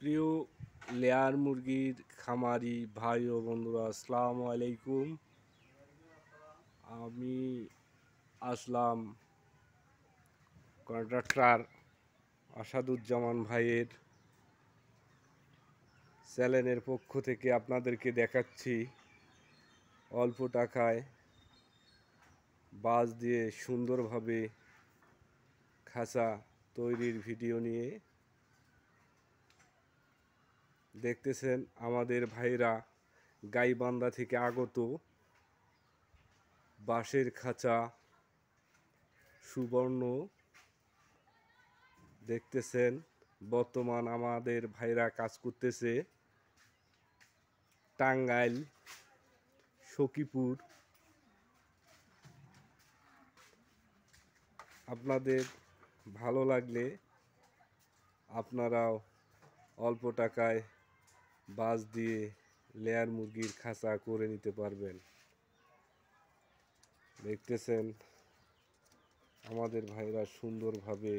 প্রিয় লেয়ার মুরগির খামারি ভাই ও বন্ধুরা, আসসালামু আলাইকুম। আমি আসলাম কন্ট্রাক্টর আসাদুজ্জামান ভাইয়ের চ্যানেলের পক্ষ থেকে আপনাদেরকে দেখাচ্ছি অল্প টাকায় বাঁশ দিয়ে সুন্দরভাবে খাঁচা তৈরির ভিডিও নিয়ে। দেখতেছেন আমাদের ভাইরা গাইবান্ধা থেকে আগত বাঁশের খাঁচা সুবর্ণ। দেখতেছেন বর্তমান আমাদের ভাইরা কাজ করতেছে টাঙ্গাইল, সখীপুর। আপনাদের ভালো লাগলে আপনারাও অল্প টাকায় বাঁশ দিয়ে লেয়ার মুরগির খাঁচা করে নিতে পারবেন। দেখতেছেন আমাদের ভাইরা সুন্দরভাবে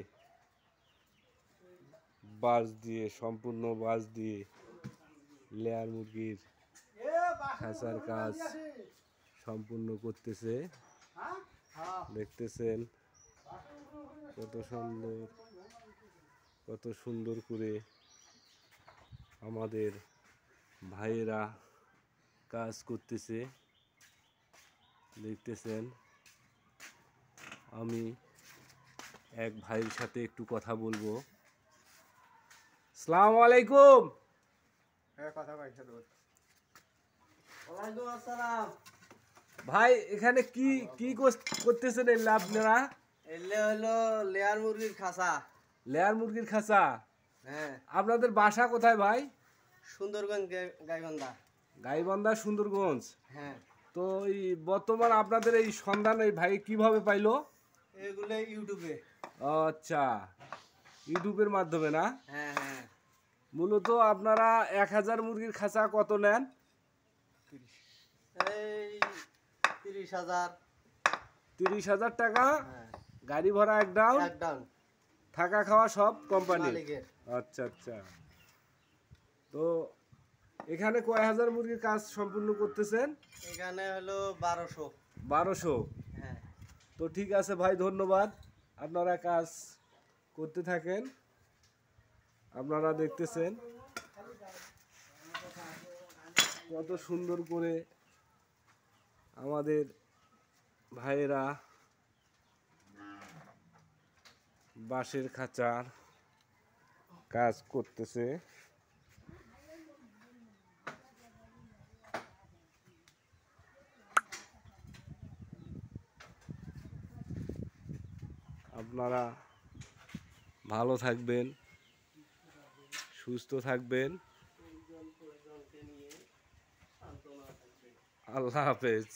বাঁশ দিয়ে, সম্পূর্ণ বাঁশ দিয়ে লেয়ার মুরগির খাঁচার কাজ সম্পূর্ণ করতেছে। দেখতেছেন কত সুন্দর করে আমাদের ভাইয়েরা কাজ করতেছে। দেখতেছেন আমি এক ভাইয়ের সাথে একটু কথা বলবো। আসসালামু আলাইকুম। ভাই, এখানে কি কি করতেছেন আপনারা? এলে হলো লেয়ার মুরগির খাঁচা। লেয়ার মুরগির খাঁচা? হ্যাঁ। আপনাদের বাসা কোথায় ভাই? সুন্দরগঞ্জ, গাইবান্ধা। গাইবান্ধা, সুন্দরগঞ্জ। হ্যাঁ। তো এই বর্তমান আপনাদের এই সন্ধান এই ভাই কিভাবে পাইলো? এগুলো ইউটিউবে। আচ্ছা, ইউটিউবের মাধ্যমে না? হ্যাঁ হ্যাঁ। মূলত আপনারা 1000 মুরগির খাঁচা কত নেন? এই 30,000। 30,000 টাকা হ্যাঁ। গাড়ি ভাড়া একদম, থাকা খাওয়া সব কোম্পানি। আচ্ছা আচ্ছা। তো এখানে কয় হাজার মুরগির কাজ সম্পূর্ণ করতেছেন? এখানে হলো 1200। 1200? হ্যাঁ। তো ঠিক আছে ভাই, ধন্যবাদ। আপনারা কাজ করতে থাকেন। আপনারা দেখতেছেন কত সুন্দর করে আমাদের ভাইয়েরা বাঁশের খাঁচার কাজ করতেছে। আপনারা ভালো থাকবেন, সুস্থ থাকবেন। আল্লাহ হাফেজ।